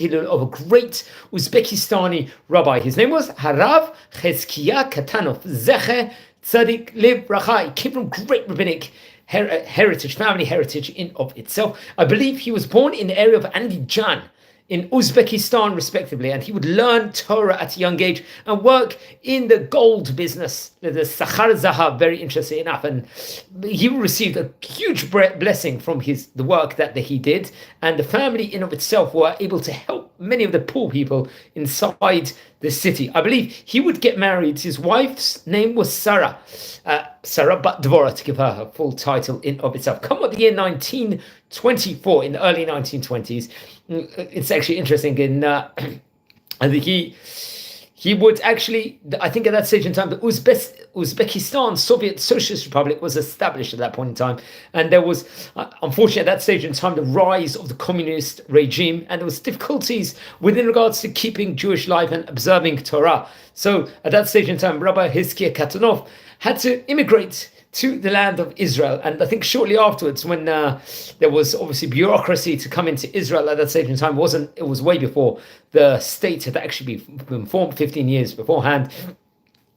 of a great Uzbekistani rabbi. His name was Rabbi Hezkiah Katanoff, Zecher Tzadik Liv Racha. He came from great rabbinic heritage, family heritage in of itself. I believe he was born in the area of Andijan in Uzbekistan, respectively, and he would learn Torah at a young age and work in the gold business, the Sachar Zahav, very interesting enough. And he received a huge blessing from the work that he did, and the family in of itself were able to help many of the poor people inside the city. I believe he would get married. His wife's name was Sarah Bat Dvorah, to give her full title in of itself. Come on, the year 1924, in the early 1920s. It's actually interesting. I think he would actually, I think at that stage in time, the Uzbekistan Soviet Socialist Republic was established at that point in time. And there was, unfortunately, at that stage in time, the rise of the communist regime, and there was difficulties within regards to keeping Jewish life and observing Torah. So at that stage in time, Rabbi Hezkiah Katanoff had to immigrate to the land of Israel. And I think shortly afterwards, when there was obviously bureaucracy to come into Israel at that stage in time, it was way before the state had actually been formed 15 years beforehand.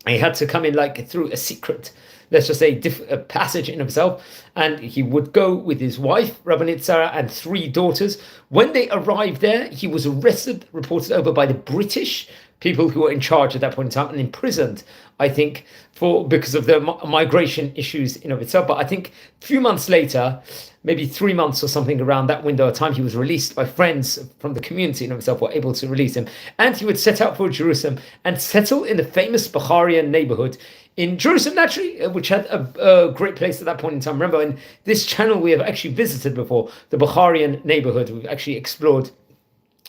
He had to come in through a secret, let's just say, a passage in himself. And he would go with his wife, Rabbanit Sarah, and 3 daughters. When they arrived there, he was arrested, reported over by the British people who were in charge at that point in time, and imprisoned, I think, because of the migration issues in of itself. But I think a few months later, maybe 3 months or something around that window of time, he was released by friends from the community in of itself, were able to release him. And he would set out for Jerusalem and settle in the famous Baharian neighborhood in Jerusalem, naturally, which had a great place at that point in time. Remember, in this channel, we have actually visited before the Baharian neighborhood. We've actually explored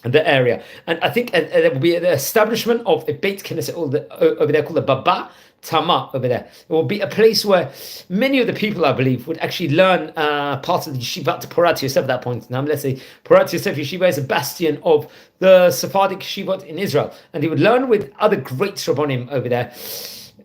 the area, and I think there will be the establishment of a Beit Knesset over there called the Baba Tama over there. It will be a place where many of the people, I believe, would actually learn part of the Yeshiva to Porat Yosef at that point in time. Let's say Porat Yosef Yeshiva is a bastion of the Sephardic Yeshivot in Israel, and he would learn with other great Rabbonim over there,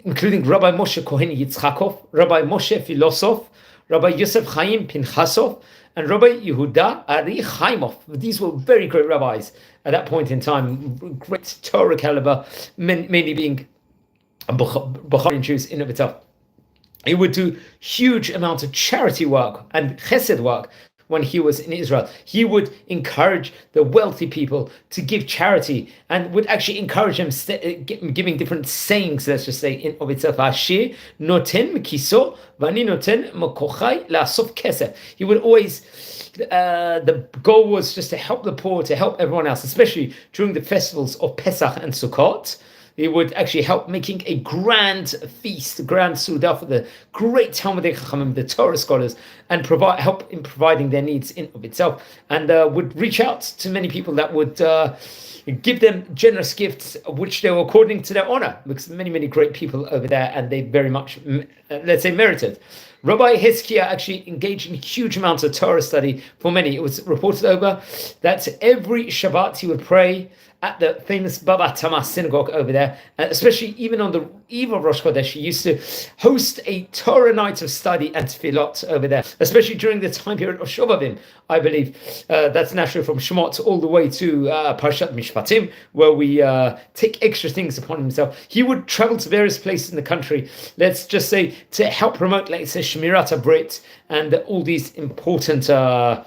including Rabbi Moshe Kohen Yitzchakov, Rabbi Moshe Filosof, Rabbi Yosef Chaim Pinchasov, and Rabbi Yehuda Ari Chaimov. These were very great rabbis at that point in time, great Torah caliber, mainly being Bukharian Jews in of itself. He would do huge amounts of charity work and chesed work when he was in Israel. He would encourage the wealthy people to give charity, and would actually encourage them giving different sayings, let's just say, in of itself. Ashir noten mikiso vani noten makochai la'asov kesef. He would always, the goal was just to help the poor, to help everyone else, especially during the festivals of Pesach and Sukkot. He would actually help making a grand feast, a grand Suda for the great Talmidei Chachamim, the Torah scholars, and help in providing their needs in of itself. And would reach out to many people that would give them generous gifts, which they were according to their honor, because many great people over there, and they very much, let's say, merited. Rabbi Hezkiah actually engaged in huge amounts of Torah study for many. It was reported over that every Shabbat he would pray at the famous Baba Tama synagogue over there, especially even on the eve of Rosh Chodesh. He used to host a Torah night of study and tefillot over there, especially during the time period of Shovavim, I believe. That's naturally from Shemot all the way to Parshat Mishpatim, where we take extra things upon himself. He would travel to various places in the country, let's just say, to help promote, let's say, Shmirat HaBrit and all these importances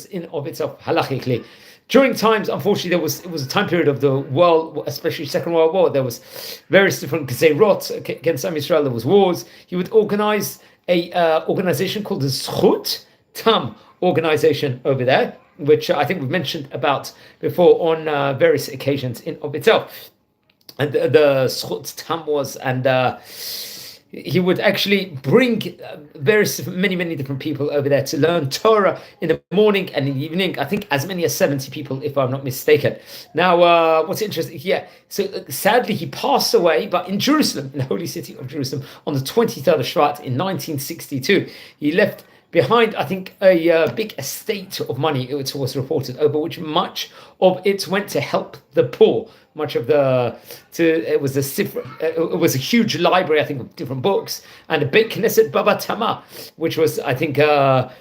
in of itself, halachically. During times, unfortunately, it was a time period of the world, especially Second World War. There was various different gezerot against Am Yisrael. There was wars. He would organize a organization called the Zchut Tam organization over there, which I think we've mentioned about before on various occasions in of itself. And the Zchut Tam was, and he would actually bring many different people over there to learn Torah in the morning and in the evening. I think as many as 70 people, if I'm not mistaken. Now, what's interesting, so sadly he passed away, but in Jerusalem, in the holy city of Jerusalem, on the 23rd of Shvat in 1962. He left behind, I think, a big estate of money, it was reported, over which much of it went to help the poor. It was a huge library, I think, of different books, and a Beit Knesset Baba Tama, which was, I think,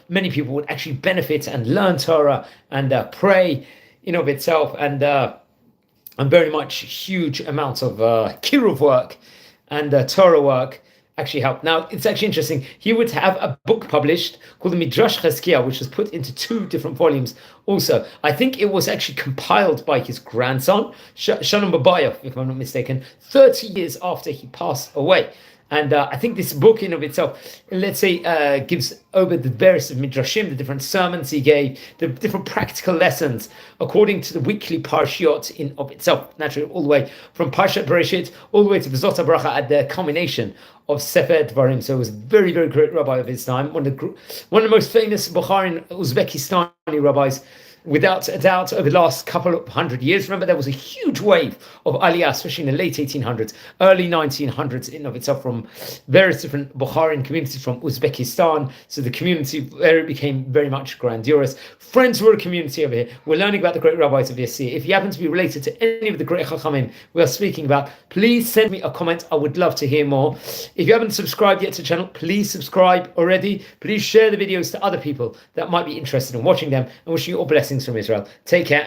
many people would actually benefit and learn Torah and pray in of itself, and very much huge amounts of kiruv work and Torah work actually helped. Now, it's actually interesting. He would have a book published called the Midrash Chazkiah, which was put into 2 different volumes also. I think it was actually compiled by his grandson, Shalom Babayov, if I'm not mistaken, 30 years after he passed away. And I think this book in of itself, let's say, gives over the various midrashim, the different sermons he gave, the different practical lessons according to the weekly parshiot in of itself, naturally all the way from Parshat Bereshit all the way to V'zot HaBracha at the culmination of Sefer Dvarim. So it was a very, very great rabbi of his time, one of the most famous Bukharin Uzbekistani rabbis, without a doubt, over the last couple of 100 years. Remember, there was a huge wave of aliyah, especially in the late 1800s, early 1900s in of itself, from various different Bukharan communities from Uzbekistan. So the community there became very much grandiose. Friends were a community over here. We're learning about the great rabbis of Yasir. If you happen to be related to any of the great Chachamim we are speaking about, please send me a comment. I would love to hear more. If you haven't subscribed yet to the channel, please subscribe already. Please share the videos to other people that might be interested in watching them, and wishing you all blessings from Israel. Take care.